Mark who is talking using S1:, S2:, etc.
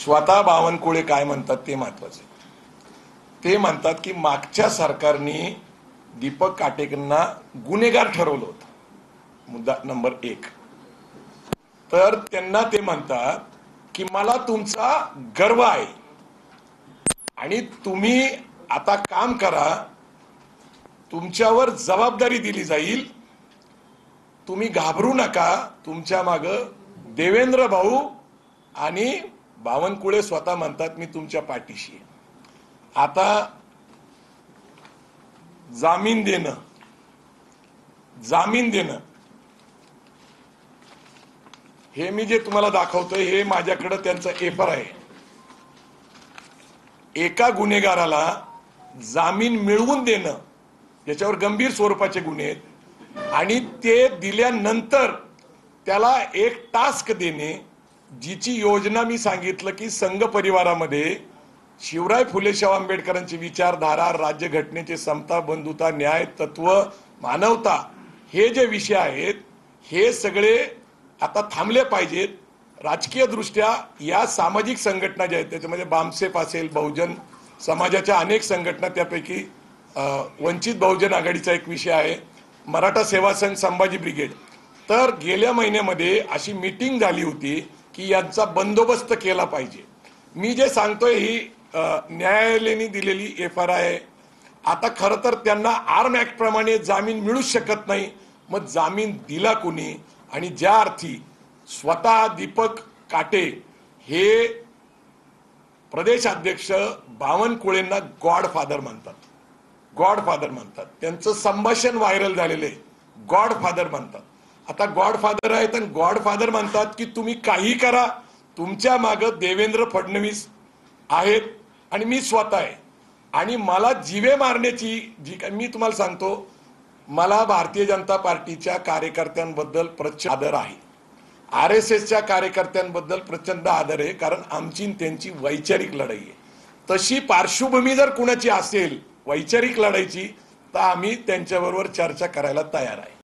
S1: स्वतः बावनकुळे काय म्हणतात ते महत्वाचे. ते म्हणतात की मागच्या सरकारने दीपक काटेकरांना गुन्हेगार ठरवलं होतं. मुद्दा नंबर 1. तर त्यांना ते म्हणतात की मला तुमचा गर्व आहे आणि तुम्ही आता काम करा, तुमच्यावर जबाबदारी दिली जाईल, तुम्ही घाबरू नका, तुमच्या मागे देवेंद्र भाऊ आणि बावनकुळे स्वतः म्हणतात मी तुमच्या पाठीशी आहे. आता जामीन देणं हे मी जे तुम्हाला दाखवतोय हे माझ्याकडे त्यांचं एफआर आहे. एका गुन्हेगाराला जामीन मिळवून देणं याच्यावर गंभीर स्वरूपाचे गुन्हे आहेत आणि ते दिल्यानंतर त्याला एक टास्क देणे, जिची योजना मी सांगितलं की संघ परिवारामध्ये शिवराय फुले शाहू आंबेडकरांची विचारधारा, राज्यघटनेचे समता, बंधुता, न्याय, तत्व, मानवता हे जे विषय आहेत हे सगळे आता थांबले पाहिजेत. राजकीय दृष्ट्या या सामाजिक संघटना ज्या आहेत त्याच्यामध्ये बामसेफ असेल, बहुजन समाजाच्या अनेक संघटना, त्यापैकी वंचित बहुजन आघाडीचा एक विषय आहे, मराठा सेवा संघ, संभाजी ब्रिगेड. तर गेल्या महिन्यामध्ये अशी मीटिंग झाली होती की यांचा बंदोबस्त केला पाहिजे. मी जे सांगतोय ही न्यायालयाने दिलेली एफआर आहे. आता खरं तर त्यांना आर्म ऍक्ट प्रमाणे जामीन मिळू शकत नाही. मग जामीन दिला कोणी? आणि ज्या अर्थी स्वतः दीपक काटे हे प्रदेशाध्यक्ष बावनकुळेंना गॉडफादर म्हणतात, त्यांचं संभाषण व्हायरल झालेलं आहे, गॉडफादर म्हणतात. आता गॉडफादर आहेत आणि गॉडफादर म्हणतात की तुम्ही काही करा, तुमच्या मागे देवेंद्र फडणवीस आहेत आणि मी स्वतः आहे आणि मला जीवे मारण्याची मी तुम्हाला सांगतो, मला भारतीय जनता पार्टीच्या कार्यकर्त्यांबद्दल प्रचंड आदर आहे, RSSच्या कार्यकर्त्यांबद्दल प्रचंड आदर आहे, कारण आमची त्यांची वैचारिक लढाई आहे. तशी पार्श्वभूमी जर कुणाची असेल वैचारिक लढाईची तर आम्ही त्यांच्याबरोबर चर्चा करायला तयार आहे.